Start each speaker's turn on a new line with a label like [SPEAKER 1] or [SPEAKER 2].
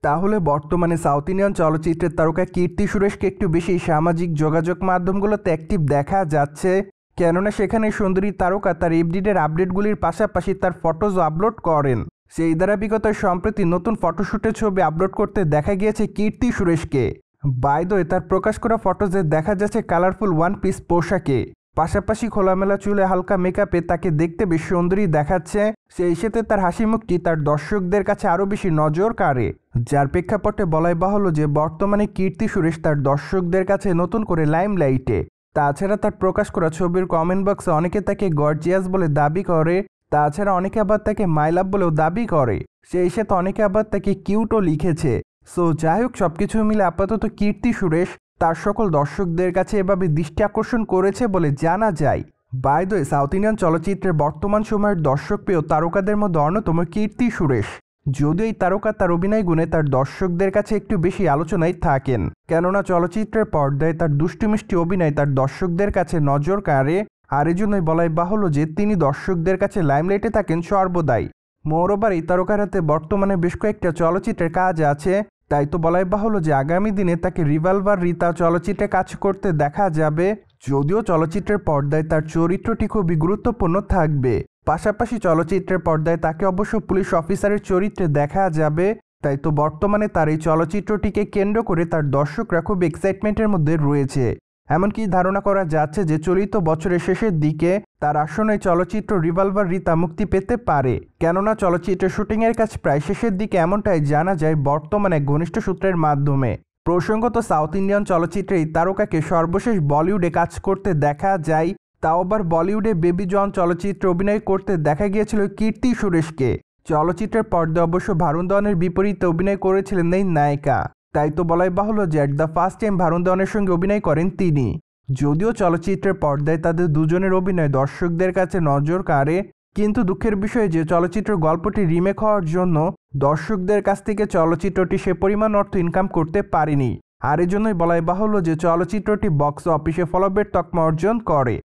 [SPEAKER 1] তাহলে বর্তমানে south Indian চলচ্চিত্রের তারকা কীর্তি সুরেশকে একটু বেশি সামাজিক যোগাযোগ মাধ্যমগুলোতে অ্যাক্টিভ দেখা যাচ্ছে, কেননা সেখানে সুন্দরী তারকা তার এফডিডের আপডেটগুলির পাশাপাশি তার ফটোজও আপলোড করেন। সেই ধারাবাহিকতায় সম্প্রতি নতুন ফটোশ্যুটের ছবি আপলোড করতে দেখা গিয়েছে কীর্তি সুরেশকে। বাই দ্য ওয়ে, তার প্রকাশ করা ফটোজে দেখা যাচ্ছে কালারফুল ওয়ান পিস পোশাকে, পাশাপাশি খোলামেলা চুলে হালকা মেকআপে তাকে দেখতে বেশ সুন্দরী দেখাচ্ছে। সেই সাথে তার হাসি মুখটি তার দর্শকদের কাছে আরও বেশি নজর কাড়ে, যার প্রেক্ষাপটে বলাই বাহুল্য যে বর্তমানে কীর্তি সুরেশ তার দর্শকদের কাছে নতুন করে লাইমলাইটে। তাছাড়া তার প্রকাশ করা ছবির কমেন্ট বক্সে অনেকে তাকে গর্জিয়াস বলে দাবি করে, তাছাড়া অনেকে আবার তাকে মাই লাভ বলেও দাবি করে, সেই সাথে অনেকে আবার তাকে কিউটও লিখেছে। সো যাই হোক, সবকিছু মিলে আপাতত কীর্তি সুরেশ তার সকল দর্শকদের কাছে এভাবে দৃষ্টি আকর্ষণ করেছে বলে জানা যায়। By the way, south Indian চলচ্চিত্রের বর্তমান সময়ের দর্শকপ্রিয় তারকাদের মধ্যে অন্যতম কীর্তি সুরেশ। যদিও এই তারকা তার অভিনয় গুণে তার দর্শকদের কাছে একটু বেশি আলোচনায় থাকেন, কেননা চলচ্চিত্রের পর্দায় তার দুষ্টুমিষ্টি অভিনয় তার দর্শকদের কাছে নজর কাড়ে, আর এজন্যই বলাই বাহুল্য যে তিনি দর্শকদের কাছে লাইমলাইটে থাকেন সর্বদাই। মোরওভার এই তারকার হাতে বর্তমানে বেশ কয়েকটা চলচ্চিত্রের কাজ আছে, তাই তো বলাই বাহুল্য যে আগামী দিনে তাকে রিভলভার রীতা চলচ্চিত্রে কাজ করতে দেখা যাবে। যদিও চলচ্চিত্রের পর্দায় তার চরিত্রটি খুবই গুরুত্বপূর্ণ থাকবে, পাশাপাশি চলচ্চিত্রের পর্দায় তাকে অবশ্য পুলিশ অফিসারের চরিত্রে দেখা যাবে। তাই তো বর্তমানে তার এই চলচ্চিত্রটিকে কেন্দ্র করে তার দর্শকরা খুব এক্সাইটমেন্টের মধ্যে রয়েছে। এমনকি ধারণা করা যাচ্ছে যে চলিত বছরের শেষের দিকে তার আসন্ন চলচ্চিত্র রিভলভার রীতা মুক্তি পেতে পারে, কেননা চলচ্চিত্রের শুটিংয়ের কাজ প্রায় শেষের দিকে এমনটাই জানা যায় বর্তমানে ঘনিষ্ঠ সূত্রের মাধ্যমে। প্রসঙ্গত, সাউথ ইন্ডিয়ান চলচ্চিত্রে এই তারকাকে সর্বশেষ বলিউডে কাজ করতে দেখা যায়, তাও আবার বলিউডে বেবি জন চলচ্চিত্রে অভিনয় করতে দেখা গিয়েছিল কীর্তি সুরেশকে। চলচ্চিত্রের পর্দায় অবশ্য ভারুণ ধওয়ানের বিপরীতে অভিনয় করেছিলেন এই নায়িকা, তাই তো বলাই বাহুল্য যে at the first time Varun ধওয়ানের সঙ্গে অভিনয় করেন তিনি। যদিও চলচ্চিত্রের পর্দায় তাদের দুজনের অভিনয় দর্শকদের কাছে নজর কাড়ে, কিন্তু দুঃখের বিষয় যে চলচ্চিত্রের গল্পটি রিমেক হওয়ার জন্য দর্শকদের কাছ থেকে চলচ্চিত্রটি সে পরিমাণ অর্থ ইনকাম করতে পারেনি, আর এজন্যই বলাই বাহুল্য যে চলচ্চিত্রটি বক্স অফিসে ফলোবের তকমা অর্জন করে।